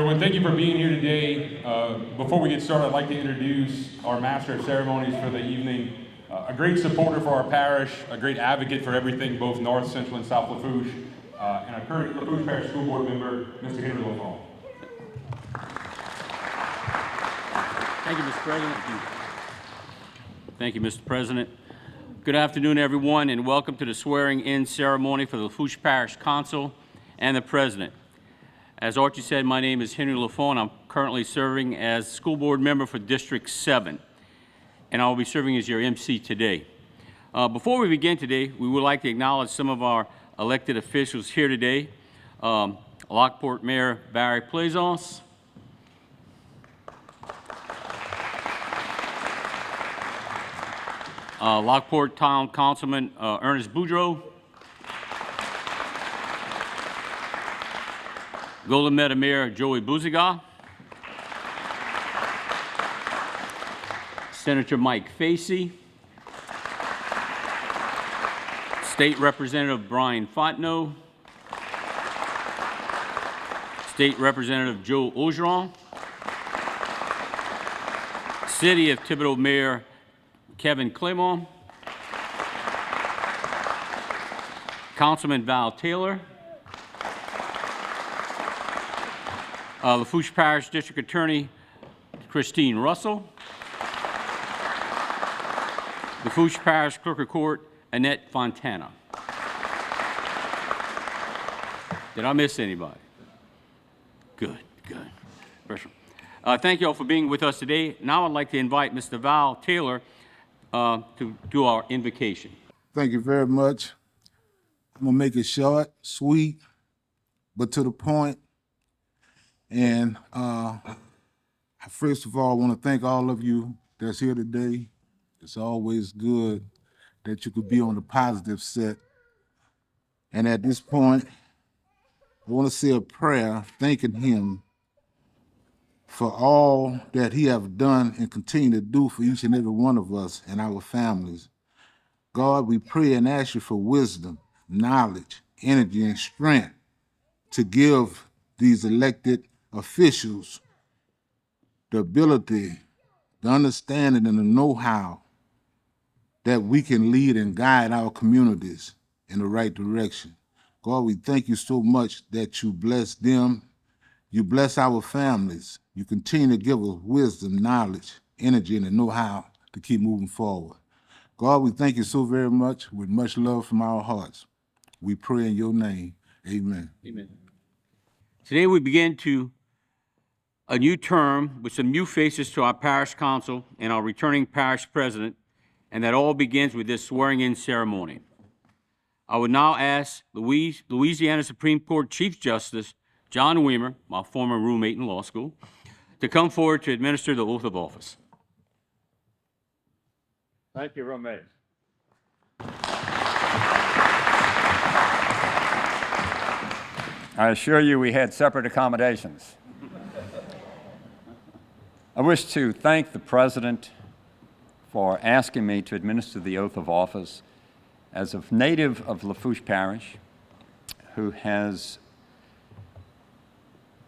everyone. Thank you for being here today. Before we get started, I'd like to introduce our Master of Ceremonies for the evening, a great supporter for our parish, a great advocate for everything, both North, Central, and South Lafourche, and a current Lafourche Parish School Board member, Mr. Henry Lafourche. Thank you, Mr. President. Thank you, Mr. President. Good afternoon, everyone, and welcome to the swearing-in ceremony for the Lafourche Parish Council and the President. As Archie said, my name is Henry Lafourche. I'm currently serving as school board member for District 7, and I will be serving as your MC today. Before we begin today, we would like to acknowledge some of our elected officials here today. Lockport Mayor Barry Plaisance, Lockport Town Councilman Ernest Boudreau, Golden Meadow Mayor Joey Bouziga, Senator Mike Facey, State Representative Brian Fontenot, State Representative Joe Augeron, City of Thibodaux Mayor Kevin Clement, Councilman Val Taylor, Lafourche Parish District Attorney Christine Russell, Lafourche Parish Clerk of Court Annette Fontana. Did I miss anybody? Good, good. Thank you all for being with us today. Now I'd like to invite Mr. Val Taylor to do our invocation. Thank you very much. I'm gonna make it short, sweet, but to the point. And first of all, I want to thank all of you that's here today. It's always good that you could be on the positive set. And at this point, I want to say a prayer thanking him for all that he have done and continue to do for each and every one of us and our families. God, we pray and ask you for wisdom, knowledge, energy, and strength to give these elected officials the ability, the understanding, and the know-how that we can lead and guide our communities in the right direction. God, we thank you so much that you bless them, you bless our families, you continue to give us wisdom, knowledge, energy, and the know-how to keep moving forward. God, we thank you so very much with much love from our hearts. We pray in your name, amen. Amen. Today we begin a new term with some new faces to our parish council and our returning parish president, and that all begins with this swearing-in ceremony. I would now ask Louisiana Supreme Court Chief Justice John Weimer, my former roommate in law school, to come forward to administer the oath of office. Thank you, roommate. I assure you we had separate accommodations. I wish to thank the President for asking me to administer the oath of office as a native of Lafourche Parish who has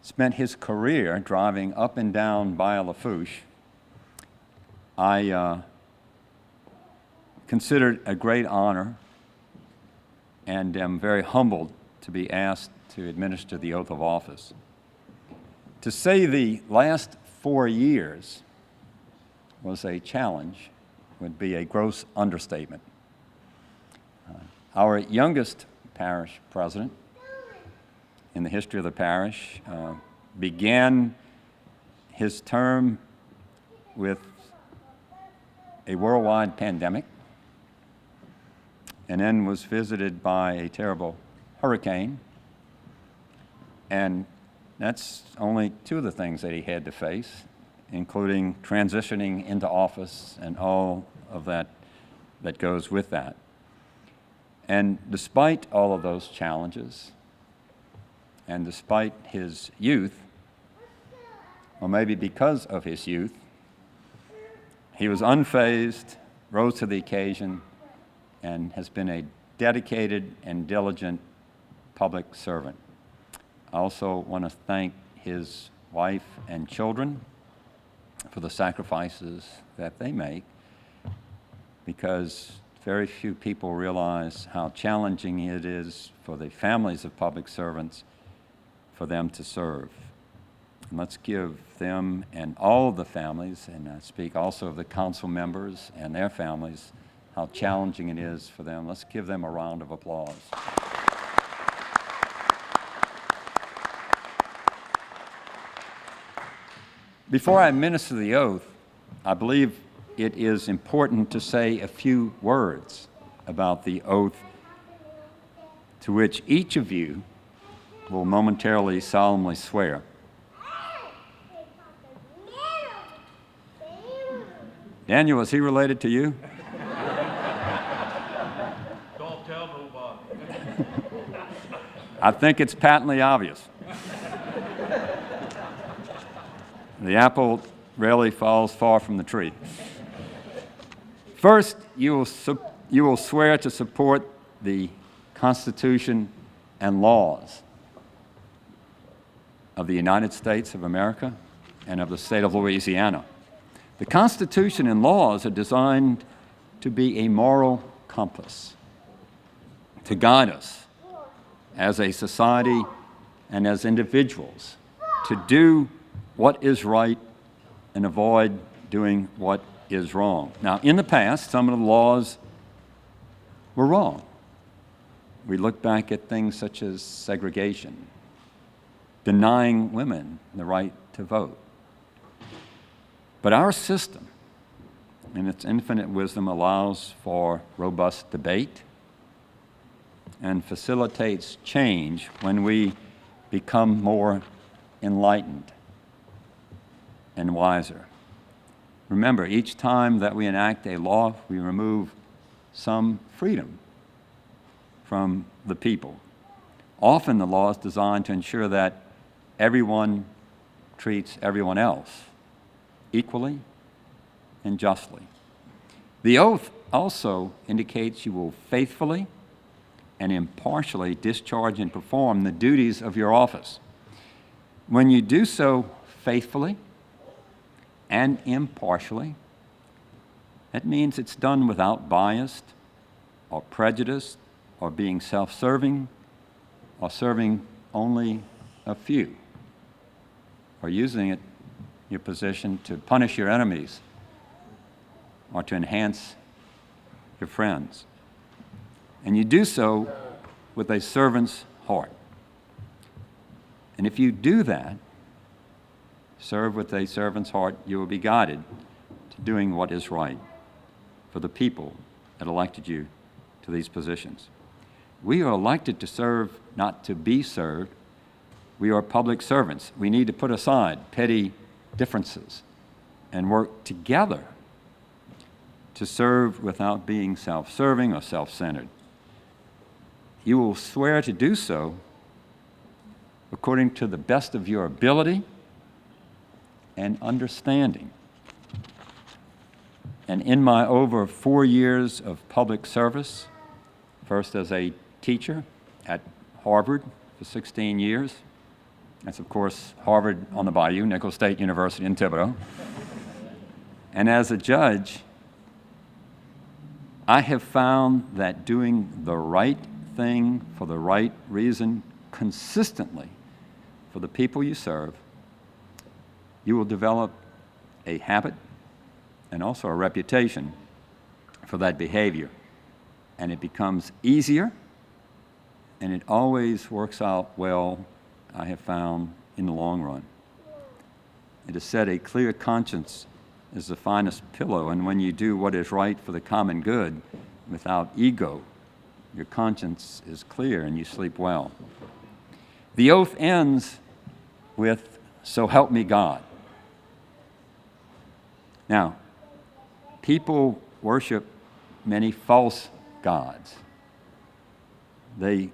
spent his career driving up and down via Lafourche. I consider it a great honor and am very humbled to be asked to administer the oath of office. To say the last 4 years was a challenge would be a gross understatement. Our youngest parish president in the history of the parish began his term with a worldwide pandemic and then was visited by a terrible hurricane. And that's only two of the things that he had to face, including transitioning into office and all of that goes with that. And despite all of those challenges, and despite his youth, or maybe because of his youth, he was unfazed, rose to the occasion, and has been a dedicated and diligent public servant. I also want to thank his wife, and children for the sacrifices that they make, because very few people realize how challenging it is for the families of public servants for them to serve. And let's give them and all the families, and I speak also of the council members and their families, how challenging it is for them. Let's give them a round of applause. Before I administer the oath, I believe it is important to say a few words about the oath to which each of you will momentarily solemnly swear. Daniel, is he related to you? Don't tell nobody. I think it's patently obvious. The apple rarely falls far from the tree. First, you will swear to support the Constitution and laws of the United States of America and of the state of Louisiana. The Constitution and laws are designed to be a moral compass, to guide us as a society and as individuals to do what is right and avoid doing what is wrong. Now, in the past, some of the laws were wrong. We look back at things such as segregation, denying women the right to vote. But our system, in its infinite wisdom, allows for robust debate and facilitates change when we become more enlightened and wiser. Remember, each time that we enact a law, we remove some freedom from the people. Often the law is designed to ensure that everyone treats everyone else equally and justly. The oath also indicates you will faithfully and impartially discharge and perform the duties of your office. When you do so faithfully and impartially, that means it's done without bias or prejudice or being self-serving or serving only a few or using your position to punish your enemies or to enhance your friends. And you do so with a servant's heart. And if you do that, serve with a servant's heart, you will be guided to doing what is right for the people that elected you to these positions. We are elected to serve, not to be served. We are public servants. We need to put aside petty differences and work together to serve without being self-serving or self-centered. You will swear to do so according to the best of your ability and understanding. And in my over 4 years of public service, first as a teacher at Harvard for 16 years, that's of course Harvard on the Bayou, Nicholls State University in Thibodaux, and as a judge, I have found that doing the right thing for the right reason consistently for the people you serve, you will develop a habit and also a reputation for that behavior. And it becomes easier, and it always works out well, I have found, in the long run. It is said a clear conscience is the finest pillow, and when you do what is right for the common good without ego, your conscience is clear and you sleep well. The oath ends with, "So help me God." Now, people worship many false gods. They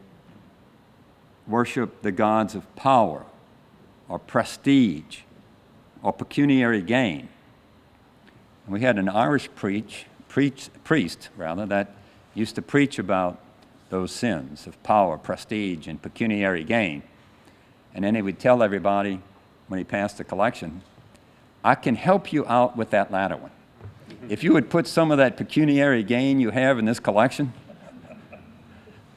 worship the gods of power or prestige or pecuniary gain. We had an Irish priest that used to preach about those sins of power, prestige, and pecuniary gain. And then he would tell everybody, when he passed the collection, I can help you out with that latter one. If you would put some of that pecuniary gain you have in this collection,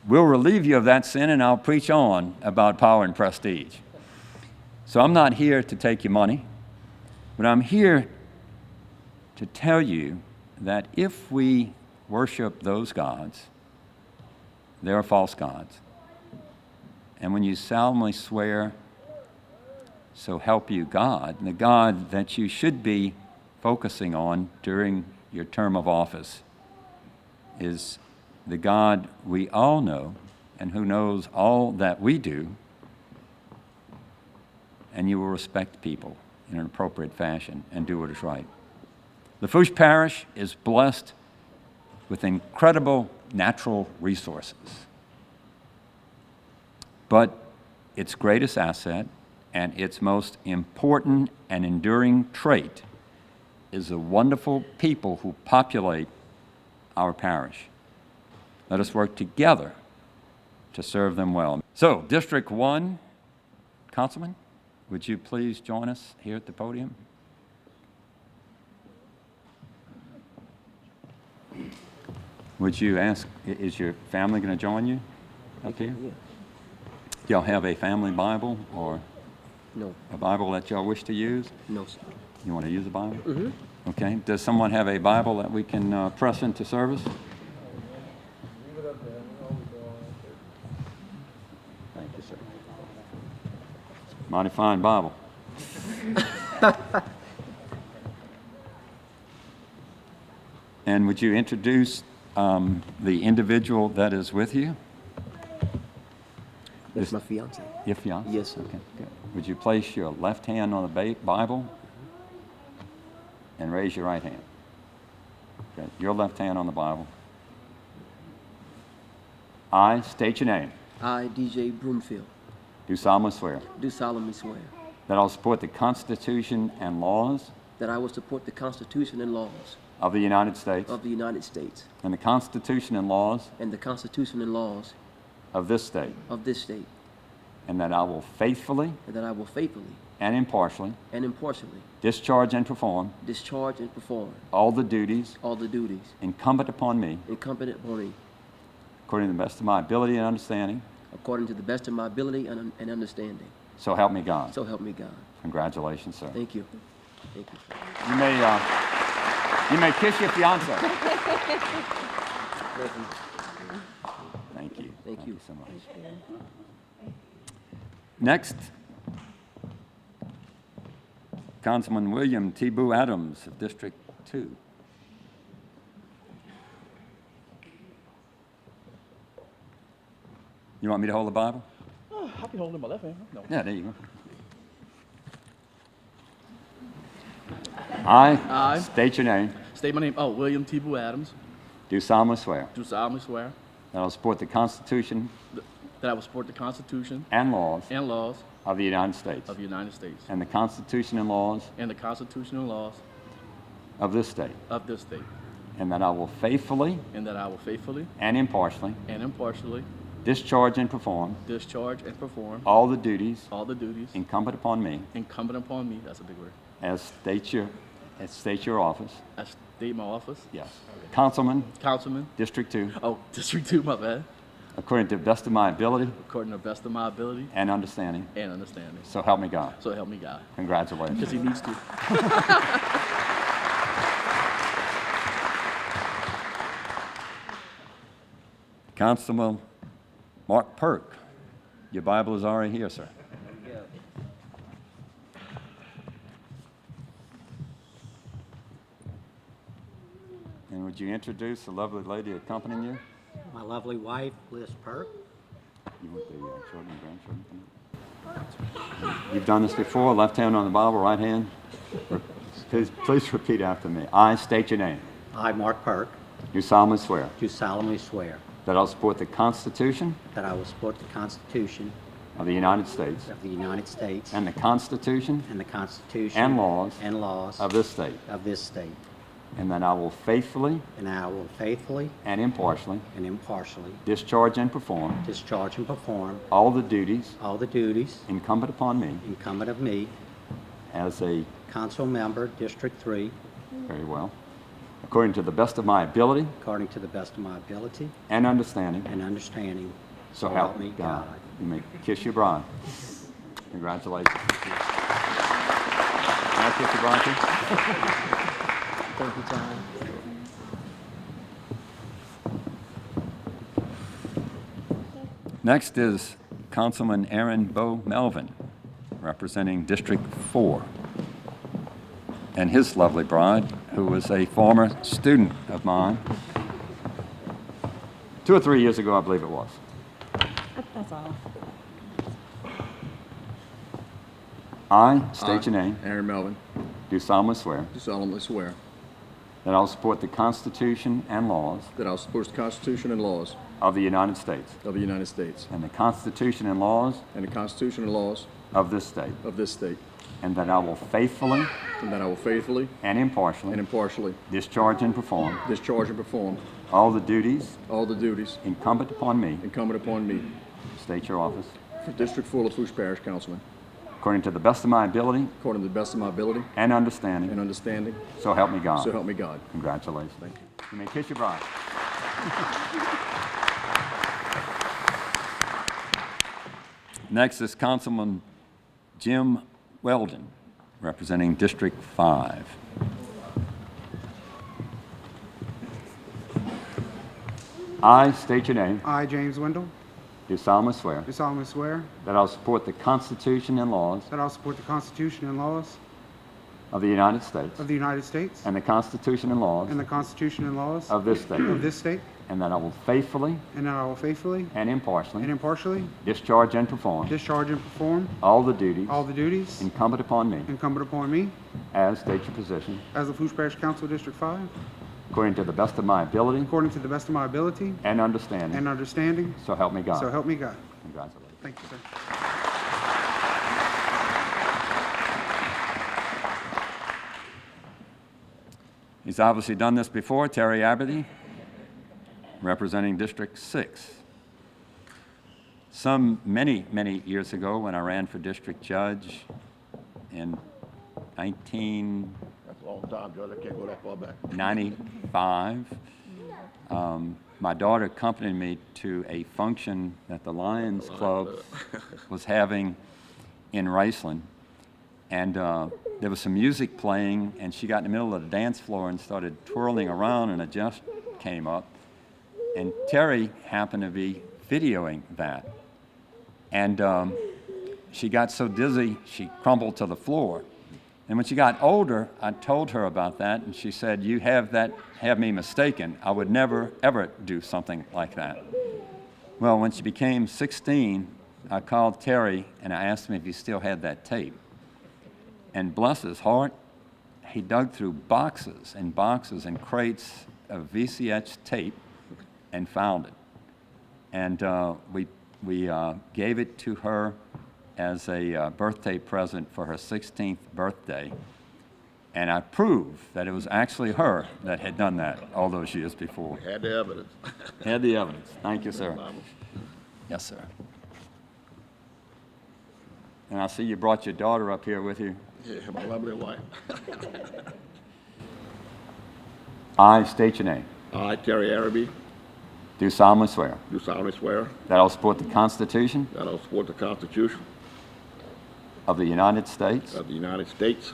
we'll relieve you of that sin, and I'll preach on about power and prestige. So I'm not here to take your money, but I'm here to tell you that if we worship those gods, they are false gods. And when you solemnly swear, so help you God, the God that you should be focusing on during your term of office is the God we all know and who knows all that we do, and you will respect people in an appropriate fashion and do what is right. Lafourche Parish is blessed with incredible natural resources, but its greatest asset and its most important and enduring trait is the wonderful people who populate our parish. Let us work together to serve them well. So, District 1, Councilman, would you please join us here at the podium? Would you ask, is your family going to join you up here? Yeah. Y'all have a family Bible or No. a Bible that y'all wish to use? No, sir. You want to use a Bible? Mm-hmm. Okay. Does someone have a Bible that we can press into service? Thank you, sir. Mighty fine Bible. And would you introduce the individual that is with you? That's my fiance. Your fiance? Yes, sir. Okay, good. Would you place your left hand on the Bible and raise your right hand? Okay, your left hand on the Bible. I state your name. I, DJ Broomfield, Do solemnly swear do solemnly swear that I will support the Constitution and laws that I will support the Constitution and laws of the United States of the United States and the Constitution and laws and the Constitution and laws of this state, of this state, and that I will faithfully and that I will faithfully and impartially and impartially discharge and perform discharge and perform all the duties all the duties incumbent upon me incumbent upon me according to the best of my ability and understanding. according to the best of my ability and understanding. So help me God. So help me God. Congratulations, sir. Thank you. Thank you. You may kiss your fiance. Thank you. Thank you. So much. Next, Councilman William T. Boo Adams of District 2. You want me to hold the Bible? Oh, I'll be holding my left hand. No. Yeah, there you go. I I- state your name. State my name. Oh, William T. Boo Adams. Do solemnly swear Do solemnly swear that I will support the Constitution that I will support the Constitution and laws and laws of the United States of the United States and the Constitution and laws and the Constitution and laws of this state, of this state, and that I will faithfully and that I will faithfully and impartially and impartially discharge and perform discharge and perform all the duties all the duties incumbent upon me incumbent upon me. That's a big word. as state your office. I state my office. Yes. Councilman, Councilman. District 2, Oh, District 2, my bad. according to the best of my ability According to the best of my ability and understanding. and understanding. So help me God. So help me God. Congratulations. Because he needs to. Councilman Mark Perk, your Bible is already here, sir. And would you introduce the lovely lady accompanying you? My lovely wife, Liz Perk. You want the children and grandchildren? You've done this before, left hand on the Bible, right hand. Please repeat after me. I state your name. I, Mark Perk, Do solemnly swear do solemnly swear that I will support the Constitution that I will support the Constitution of the United States of the United States and the Constitution and the Constitution and laws of of this state, this state, and that I will faithfully and I will faithfully and impartially and impartially discharge and perform discharge and perform all the duties all the duties incumbent upon me incumbent of me as a, council member, District 3, very well, according to the best of my ability according to the best of my ability and understanding, and understanding. so help me God. You may kiss your bride. Congratulations. Can I kiss your bride too? Thank you, Tom. Next is Councilman Aaron Bo Melvin, representing District 4, and his lovely bride, who was a former student of mine 2 or 3 years ago, I believe it was. That's all. I state your name, Aaron Melvin, do solemnly swear do solemnly swear that I will support the Constitution and laws that I will support the Constitution and laws of the United States of the United States and the Constitution and laws and the Constitution and laws of this state, of this state, and that I will faithfully and that I will faithfully and impartially and impartially discharge and perform discharge and perform all the duties all the duties incumbent upon me, incumbent upon me state your office, for District 4 Lafourche Parish Councilman, according to the best of my ability according to the best of my ability and understanding, and understanding, so help me God. so help me God. Congratulations. Thank you. You may kiss your bride. Next is Councilman Jim Weldon, representing District 5. I state your name, I, James Wendell, do solemnly swear do solemnly swear that I will support the Constitution and laws that I will support the Constitution and laws of the United States of the United States and the Constitution and laws and the Constitution and laws of this state, of this state, and that I will faithfully and that I will faithfully and impartially and impartially discharge and perform discharge and perform all the duties all the duties incumbent upon me incumbent upon me as state your position, as the Lafourche Parish Council District 5, according to the best of my ability according to the best of my ability and understanding, and understanding, so help me God. so help me God. Congratulations. Thank you, sir. He's obviously done this before. Terry Aberdeen, representing District 6. Many years ago, when I ran for district judge in 1995, That's a long time, Judge. I can't go that far back. my daughter accompanied me to a function that the Lions Club was having in Riceland. And there was some music playing, and she got in the middle of the dance floor and started twirling around, and a judge came up. And Terry happened to be videoing that. And she got so dizzy, she crumbled to the floor. And when she got older, I told her about that, and she said, "You have me mistaken. I would never, ever do something like that." Well, when she became 16, I called Terry, and I asked him if he still had that tape. And bless his heart, he dug through boxes and boxes and crates of VCH tape and found it. And we gave it to her as a birthday present for her 16th birthday. And I proved that it was actually her that had done that all those years before. Had the evidence. Had the evidence. Thank you, sir. Yes, sir. And I see you brought your daughter up here with you. Yeah, my lovely wife. I state your name. I, Terry Araby, Do solemnly swear do solemnly swear that I will support the Constitution that I will support the Constitution of the United States of the United States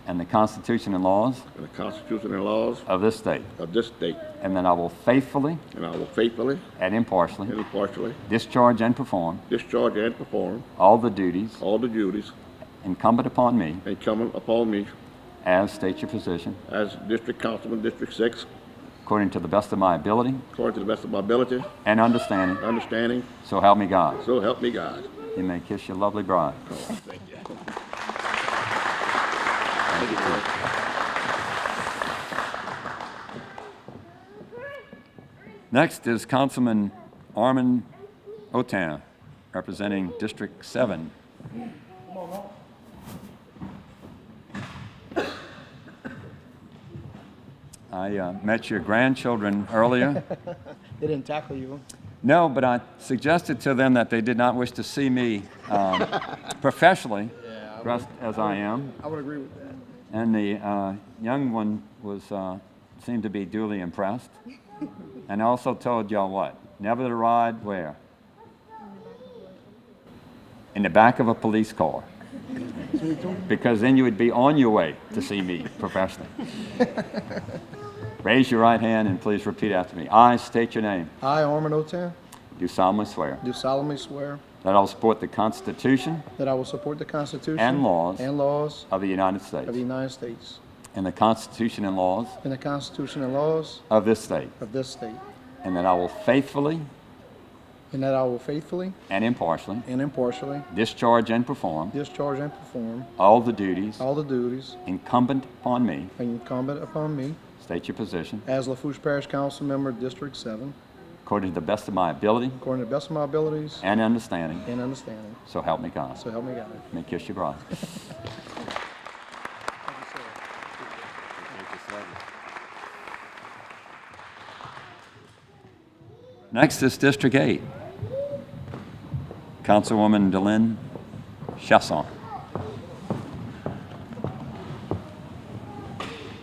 and the Constitution and laws and the Constitution and laws of this state, of this state, and that I will faithfully and I will faithfully and impartially and impartially discharge and perform discharge and perform all the duties all the duties incumbent upon me incumbent upon me as state your position, as District Councilman, District 6, according to the best of my ability according to the best of my ability, and understanding, so help me God. so help me God. You may kiss your lovely bride. Thank you. Thank you, sir. Next is Councilman Armin Otan, representing District 7. I met your grandchildren earlier. They didn't tackle you. No, but I suggested to them that they did not wish to see me professionally, dressed as I am. I would agree with that. And the young one was seemed to be duly impressed. And I also told y'all what? Never to ride where? In the back of a police car. Because then you would be on your way to see me professionally. Raise your right hand and please repeat after me. I state your name. I, Armin Otan, Do solemnly swear do solemnly swear that I will support the Constitution that I will support the Constitution and laws of of the United States the United States and the Constitution and laws and the Constitution and laws of this state, of this state, and that I will faithfully and that I will faithfully and impartially and impartially discharge and perform discharge and perform all the duties all the duties incumbent upon me. incumbent upon me State your position. as Lafourche Parish Council Member, District 7, According to the best of my ability according to the best of my abilities and understanding. and understanding. So help me God. So help me God. Let me kiss your bride. Next is District 8. Councilwoman Delynn Chasson.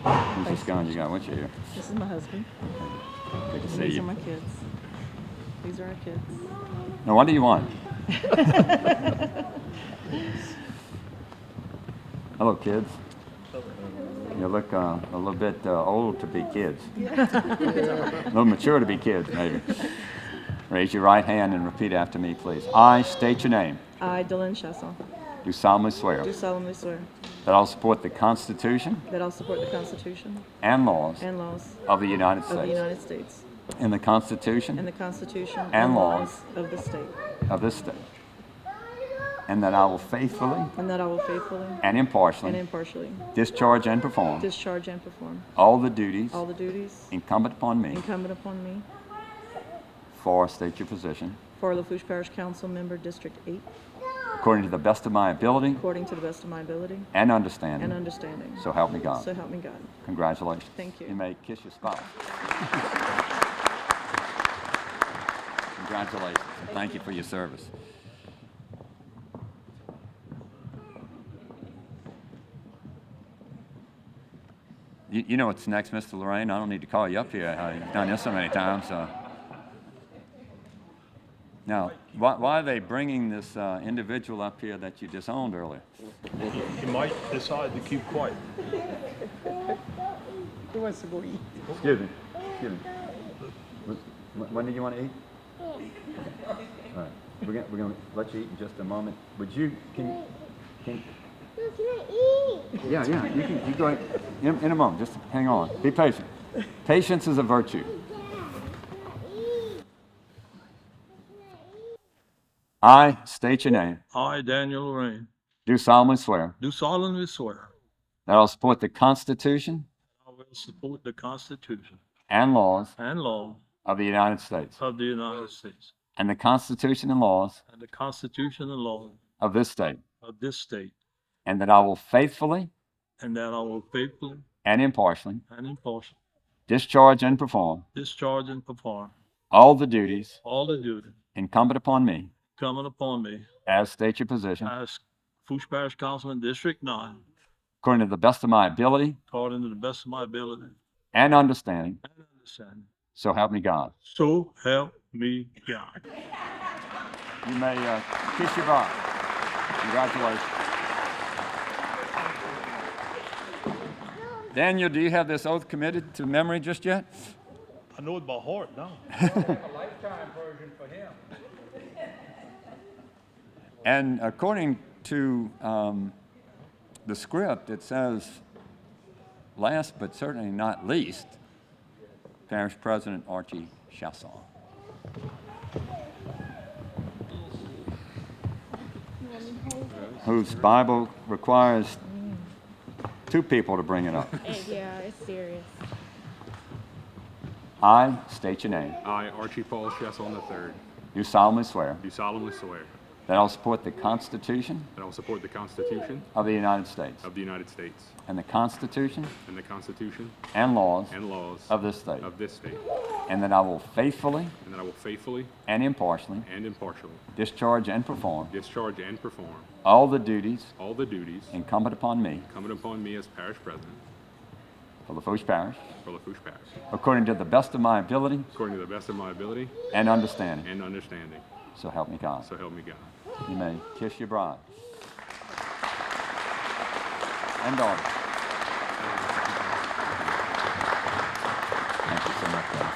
Who's this gun you got with you here? This is my husband. Good to see These are you. my kids. These are our kids. Now, what do you want? Hello, kids. You look a little bit old to be kids. A little mature to be kids, maybe. Raise your right hand and repeat after me, please. I state your name. I, Dylan Chasson, Do solemnly swear do solemnly swear that I will support the Constitution that I'll support the Constitution and laws and laws of the United of the States United States and the Constitution and the Constitution and laws of the state, of this state, and that I will faithfully and that I will faithfully and and impartially impartially discharge and perform discharge and perform all the duties all the duties incumbent upon me. incumbent upon me For state your position. for Lafourche Parish Council Member, District 8, According to the best of my ability according to the best of my ability and understanding. and understanding. So help me God. So help me God. Congratulations. Thank you. You may kiss your spouse. Congratulations. And thank you for your service. You know what's next, Mr. Lorraine? I don't need to call you up here. I've done this so many times. Now, why are they bringing this individual up here that you disowned earlier? You might decide to keep quiet. Who wants to go eat? Excuse me. When do you want to eat? All right. We're gonna let you eat in just a moment. Would you can Yeah, you can go ahead. In a moment. Just hang on. Be patient. Patience is a virtue. I state your name. I, Daniel Lorraine, Do solemnly swear do solemnly swear that I will support the Constitution I will support the Constitution and laws and law of the United States of the United States and the Constitution and laws and the Constitution and law of this state, of this state, and that I will faithfully and that I will faithfully and impartially and impartially discharge and perform discharge and perform all the duties all the duties incumbent upon me coming upon me as state your position as Lafourche Parish Councilman, District 9, according to the best of my ability according to the best of my ability and understanding. and understanding. So help me God. So help me God. You may kiss your bride. Congratulations. Daniel, do you have this oath committed to memory just yet? I know it by heart now. And according to the script, it says, last but certainly not least, Parish President Archie Chasson. Whose Bible requires two people to bring it up. Yeah, it's serious. I state your name. I, Archie Paul Chesson III, Do solemnly swear do solemnly swear that I will support the Constitution that I will support the Constitution of the United States of the United States and the Constitution and the Constitution and laws and laws of this state, of this state, and that I will faithfully and that I will faithfully and impartially and impartially discharge and perform all all the duties the duties incumbent upon me incumbent upon me as parish president for Lafourche Parish, for Lafourche Parish, according to the best of my ability according to the best of my ability and understanding. and understanding. So help me God. So help me God. You may kiss your bride. And daughter. Thank you so much, guys.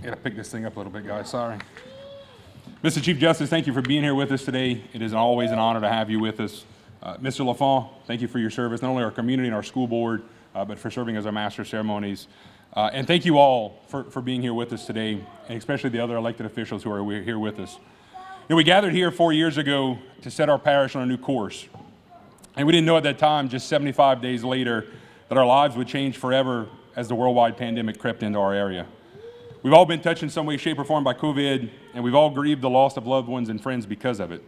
I gotta pick this thing up a little bit, guys, sorry. Mr. Chief Justice, thank you for being here with us today. It is always an honor to have you with us. Mr. Lafourche, thank you for your service, not only our community and our school board, but for serving as our Master of Ceremonies. And thank you all for being here with us today, and especially the other elected officials who are here with us. You know, we gathered here 4 years ago to set our parish on a new course. And we didn't know at that time, just 75 days later, that our lives would change forever as the worldwide pandemic crept into our area. We've all been touched in some way, shape, or form by COVID, and we've all grieved the loss of loved ones and friends because of it.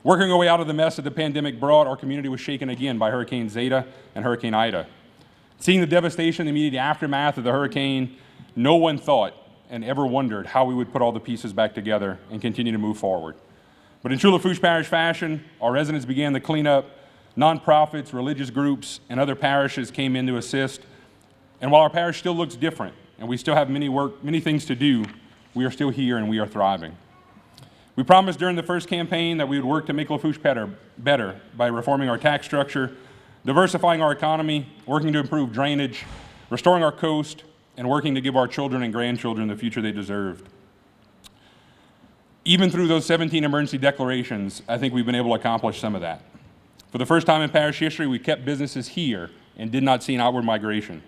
Working our way out of the mess that the pandemic brought, our community was shaken again by Hurricane Zeta and Hurricane Ida. Seeing the devastation, the immediate aftermath of the hurricane, no one thought and ever wondered how we would put all the pieces back together and continue to move forward. But in true Lafourche Parish fashion, our residents began the cleanup. Nonprofits, religious groups, and other parishes came in to assist. And while our parish still looks different, and we still have many things to do, we are still here and we are thriving. We promised during the first campaign that we would work to make Lafourche better by reforming our tax structure, diversifying our economy, working to improve drainage, restoring our coast, and working to give our children and grandchildren the future they deserved. Even through those 17 emergency declarations, I think we've been able to accomplish some of that. For the first time in parish history, we kept businesses here and did not see an outward migration.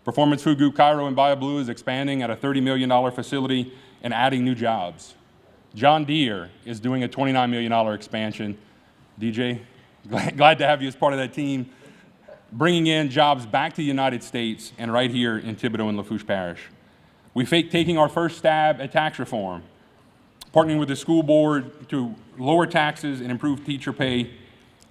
Performance Food Group Cairo in Bayou Blue is expanding at a $30 million facility and adding new jobs. John Deere is doing a $29 million expansion. DJ, glad to have you as part of that team, bringing in jobs back to the United States and right here in Thibodaux and Lafourche Parish. We taking our first stab at tax reform, partnering with the school board to lower taxes and improve teacher pay.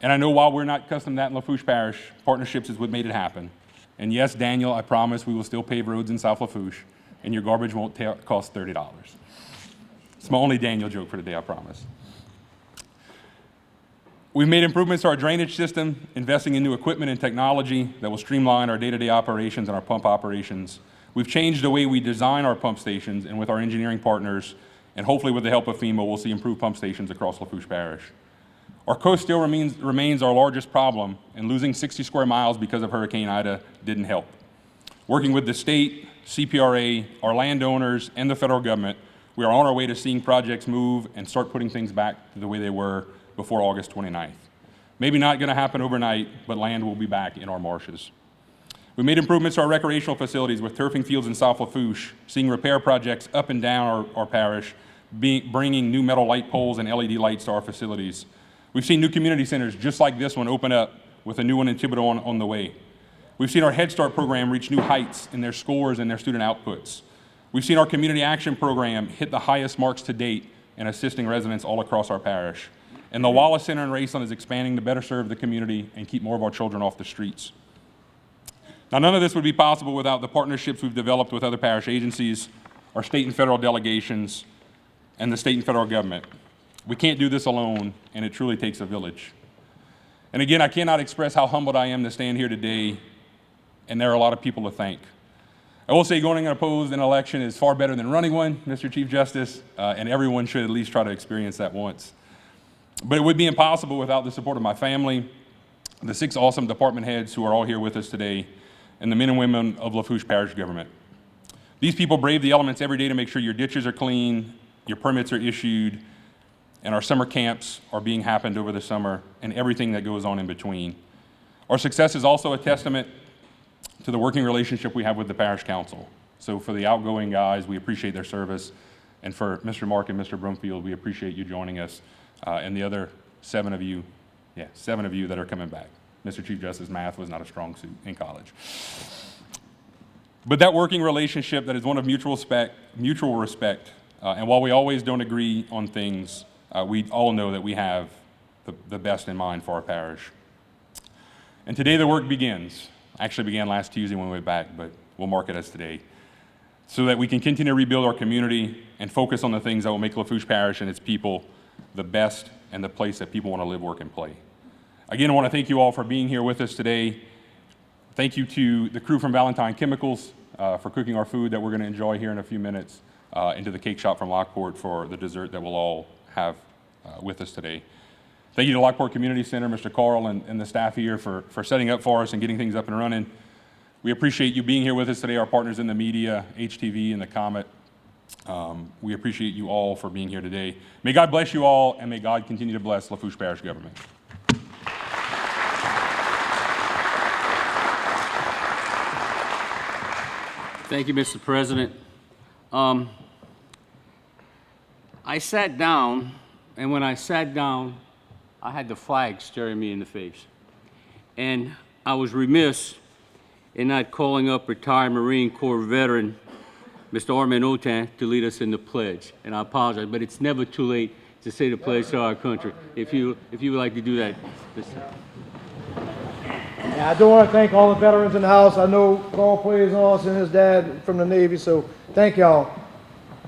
And I know while we're not accustomed to that in Lafourche Parish, partnerships is what made it happen. And yes, Daniel, I promise we will still pave roads in South Lafourche, and your garbage won't cost $30. It's my only Daniel joke for today, I promise. We've made improvements to our drainage system, investing in new equipment and technology that will streamline our day-to-day operations and our pump operations. We've changed the way we design our pump stations, and with our engineering partners, and hopefully with the help of FEMA, we'll see improved pump stations across Lafourche Parish. Our coast still remains our largest problem, and losing 60 square miles because of Hurricane Ida didn't help. Working with the state, CPRA, our landowners, and the federal government, we are on our way to seeing projects move and start putting things back to the way they were before August 29th. Maybe not going to happen overnight, but land will be back in our marshes. We made improvements to our recreational facilities with turfing fields in South Lafourche, seeing repair projects up and down our parish, bringing new metal light poles and LED lights to our facilities. We've seen new community centers just like this one open up with a new one in Thibodaux on the way. We've seen our Head Start program reach new heights in their scores and their student outputs. We've seen our community action program hit the highest marks to date in assisting residents all across our parish. And the Wallace Center in Rayson is expanding to better serve the community and keep more of our children off the streets. Now, none of this would be possible without the partnerships we've developed with other parish agencies, our state and federal delegations, and the state and federal government. We can't do this alone, and it truly takes a village. And again, I cannot express how humbled I am to stand here today, and there are a lot of people to thank. I will say going unopposed in an election is far better than running one, Mr. Chief Justice, and everyone should at least try to experience that once. But it would be impossible without the support of my family, the 6 awesome department heads who are all here with us today, and the men and women of Lafourche Parish government. These people brave the elements every day to make sure your ditches are clean, your permits are issued, and our summer camps are being happened over the summer, and everything that goes on in between. Our success is also a testament to the working relationship we have with the parish council. So for the outgoing guys, we appreciate their service, and for Mr. Mark and Mr. Brumfield, we appreciate you joining us, and the other 7 of you that are coming back. Mr. Chief Justice, math was not a strong suit in college. But that working relationship that is one of mutual respect, and while we always don't agree on things, we all know that we have the best in mind for our parish. And today the work begins. Actually began last Tuesday when we went back, but we'll mark it as today, so that we can continue to rebuild our community and focus on the things that will make Lafourche Parish and its people the best and the place that people want to live, work, and play. Again, I want to thank you all for being here with us today. Thank you to the crew from Valentine Chemicals for cooking our food that we're going to enjoy here in a few minutes, and to the cake shop from Lockport for the dessert that we'll all have with us today. Thank you to Lockport Community Center, Mr. Carl, and the staff here for setting up for us and getting things up and running. We appreciate you being here with us today, our partners in the media, HTV and the Comet. We appreciate you all for being here today. May God bless you all, and may God continue to bless Lafourche Parish government. Thank you, Mr. President. I sat down, and when I sat down, I had the flag staring me in the face. And I was remiss in not calling up retired Marine Corps veteran, Mr. Armin Otan, to lead us in the pledge. And I apologize, but it's never too late to say the pledge to our country. If you would like to do that, Mr. And I do want to thank all the veterans in the house. I know Carl plays on us and his dad from the Navy, so thank y'all.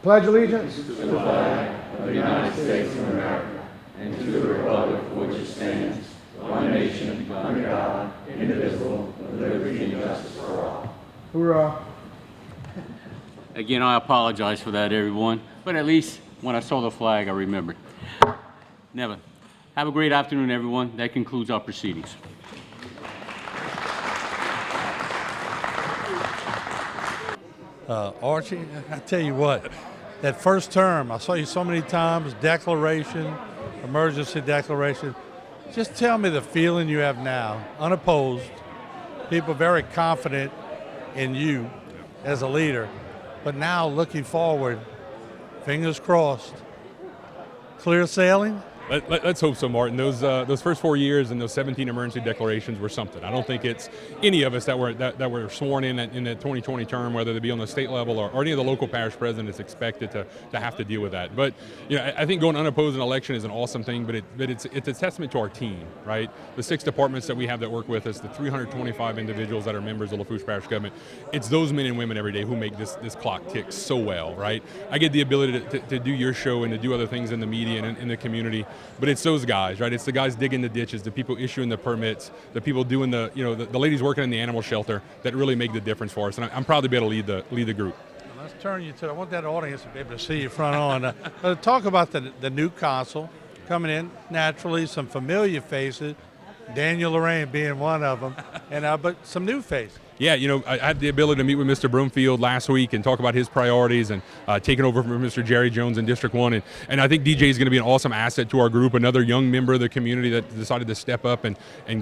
Pledge allegiance. To the flag of the United States of America and to the republic for which it stands, one nation under God, indivisible, with liberty and justice for all. Hoorah. Again, I apologize for that, everyone. But at least when I saw the flag, I remembered. Never. Have a great afternoon, everyone. That concludes our proceedings. Archie, I tell you what, that first term, I saw you so many times, declaration, emergency declaration. Just tell me the feeling you have now, unopposed, people very confident in you as a leader, but now looking forward, fingers crossed, clear sailing? Let's hope so, Martin. Those first 4 years and those 17 emergency declarations were something. I don't think it's any of us that were sworn in the 2020 term, whether they be on the state level or any of the local parish presidents expected to have to deal with that. But I think going unopposed in an election is an awesome thing. But it's a testament to our team, right? The 6 departments that we have that work with us, the 325 individuals that are members of Lafourche Parish government. It's those men and women every day who make this clock tick so well, right? I get the ability to do your show and to do other things in the media and in the community. But it's those guys, right? It's the guys digging the ditches, the people issuing the permits, the people doing the ladies working in the animal shelter that really make the difference for us. And I'm proud to be able to lead the group. Let's turn you to, I want that audience to be able to see you front on. Talk about the new consul coming in, naturally, some familiar faces, Daniel Lorraine being one of them, and but some new faces. Yeah, I had the ability to meet with Mr. Broomfield last week and talk about his priorities and taking over from Mr. Jerry Jones in District 1. And I think DJ is going to be an awesome asset to our group, another young member of the community that decided to step up and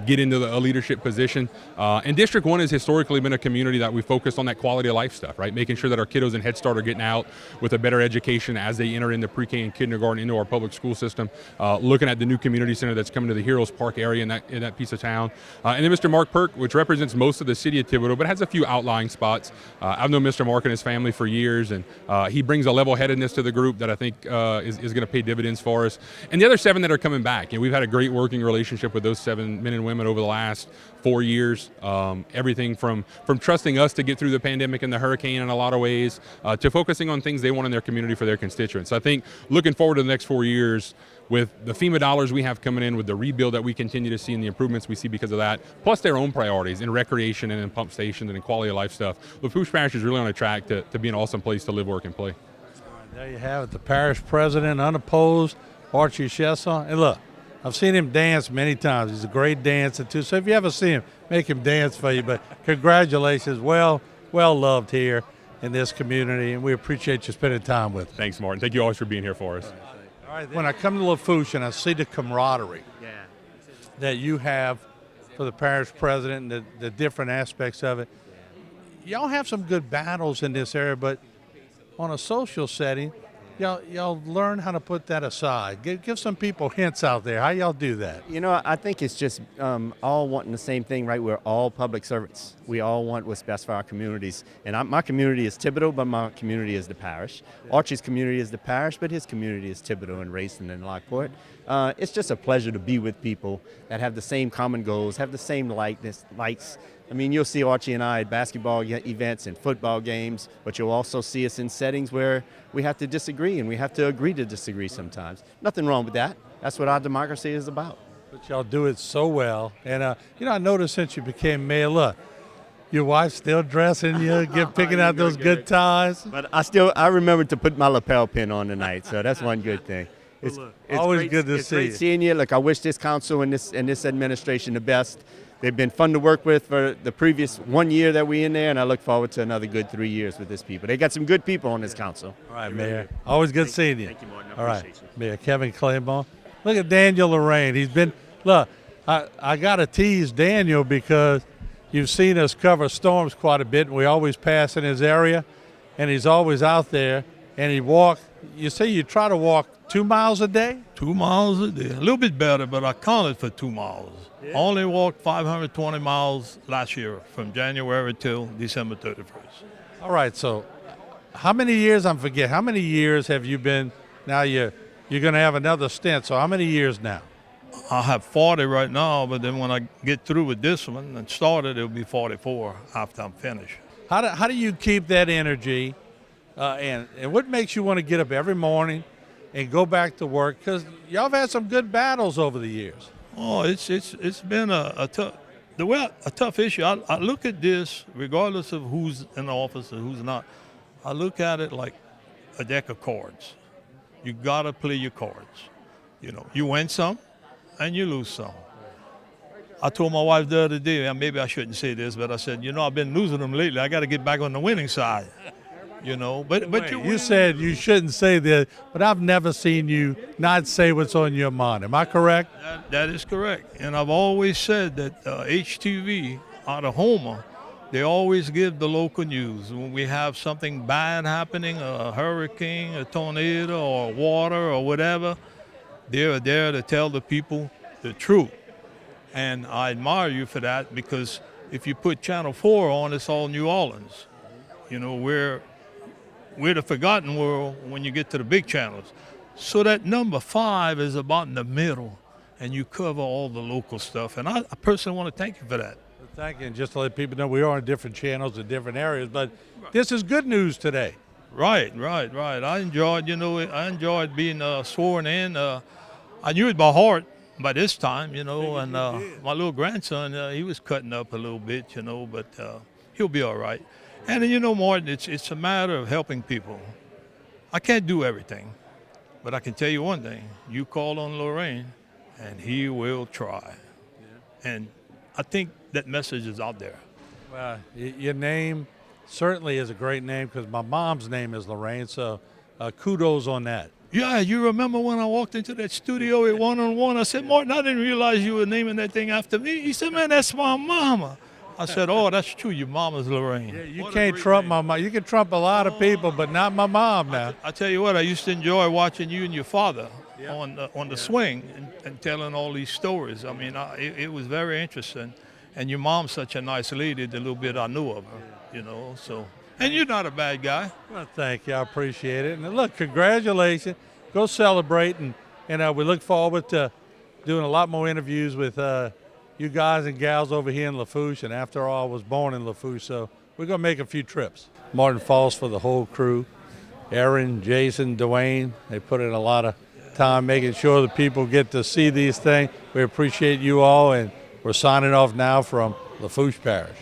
get into a leadership position. And District 1 has historically been a community that we focused on that quality of life stuff, right? Making sure that our kiddos in Head Start are getting out with a better education as they enter into pre-K and kindergarten into our public school system. Looking at the new community center that's coming to the Heroes Park area in that piece of town. And then Mr. Mark Perk, which represents most of the city of Thibodaux, but has a few outlying spots. I've known Mr. Mark and his family for years, and he brings a level-headedness to the group that I think is going to pay dividends for us. And the other 7 that are coming back, we've had a great working relationship with those 7 men and women over the last 4 years. Everything from trusting us to get through the pandemic and the hurricane in a lot of ways, to focusing on things they want in their community for their constituents. I think looking forward to the next 4 years, with the FEMA dollars we have coming in, with the rebuild that we continue to see and the improvements we see because of that, plus their own priorities in recreation and in pump stations and in quality of life stuff, Lafourche Parish is really on a track to be an awesome place to live, work, and play. All right, there you have it, the parish president, unopposed, Archie Chesson. And look, I've seen him dance many times. He's a great dancer, too. So if you ever see him, make him dance for you. But congratulations. Well loved here in this community, and we appreciate you spending time with us. Thanks, Martin. Thank you always for being here for us. All right, when I come to Lafourche and I see the camaraderie that you have for the parish president and the different aspects of it, y'all have some good battles in this area, but on a social setting, y'all learn how to put that aside. Give some people hints out there. How y'all do that? I think it's just all wanting the same thing, right? We're all public servants. We all want what's best for our communities. And my community is Thibodaux, but my community is the parish. Archie's community is the parish, but his community is Thibodaux and Racine and Lockport. It's just a pleasure to be with people that have the same common goals, have the same likes. I mean, you'll see Archie and I at basketball events and football games, but you'll also see us in settings where we have to disagree and we have to agree to disagree sometimes. Nothing wrong with that. That's what our democracy is about. But y'all do it so well. And, I noticed since you became mayor, look, your wife's still dressing you, picking out those good ties. But I remembered to put my lapel pin on tonight, so that's one good thing. It's always great, good to it's see great you. seeing you. Look, I wish this council and this administration the best. They've been fun to work with for the previous 1 year that we're in there, and I look forward to another good 3 years with this people. They got some good people on this council. All right, Mayor. Always good seeing you. Thank you, Martin. I All right, appreciate you. Mayor Kevin Claiborne. Look at Daniel Lorraine. He's been, look, I got to tease Daniel because you've seen us cover storms quite a bit, and we always pass in his area, and he's always out there, and you say you try to walk 2 miles a day? 2 miles a day. A little bit better, but I counted for 2 miles. Yeah. Only walked 520 miles last year from January till December 31st. All right, so how many years, how many years have you been, now you're going to have another stint, so how many years now? I have 40 right now, but then when I get through with this one and started, it'll be 44 after I'm finished. How do you keep that energy, and what makes you want to get up every morning and go back to work? Because y'all have had some good battles over the years. Oh, it's been a tough issue. I look at this, regardless of who's in office and who's not, I look at it like a deck of cards. You got to play your cards. You win some and you lose some. I told my wife the other day, and maybe I shouldn't say this, but I said, I've been losing them lately. I got to get back on the winning side. But You said you shouldn't say that, but I've never seen you not say what's on your mind. Am I correct? That is correct. And I've always said that HTV out of Houma, they always give the local news. When we have something bad happening, a hurricane, a tornado, or water, or whatever, they're there to tell the people the truth. And I admire you for that, because if you put Channel 4 on, it's all New Orleans. We're the forgotten world when you get to the big channels. So that number 5 is about in the middle, and you cover all the local stuff. And I personally want to thank you for that. Thank you. And just to let people know, we are on different channels in different areas, but this is good news today. Right. I enjoyed being sworn in. I knew it by heart by this time, and my little grandson, he was cutting up a little bit, but he'll be all right. And Martin, it's a matter of helping people. I can't do everything, but I can tell you one thing. You call on Lorraine, and he will try. Yeah. And I think that message is out there. Well, your name certainly is a great name, because my mom's name is Lorraine, so kudos on that. Yeah, you remember when I walked into that studio at One-on-One, I said, Martin, I didn't realize you were naming that thing after me. He said, man, that's my mama. I said, oh, that's true. Your mama's Lorraine. Yeah, you can't trump my mom. You can trump a lot of people, but not my mom now. I tell you what, I used to enjoy watching you and your father on the swing and telling all these stories. I mean, it was very interesting. And your mom's such a nice lady, the little bit I knew of her, so. And you're not a bad guy. Well, thank you. I appreciate it. And look, congratulations. Go celebrate. And we look forward to doing a lot more interviews with you guys and gals over here in Lafourche. And after all, I was born in Lafourche, so we're going to make a few trips. Martin Falls for the whole crew. Aaron, Jason, Dwayne, they put in a lot of time making sure the people get to see these things. We appreciate you all, and we're signing off now from Lafourche Parish.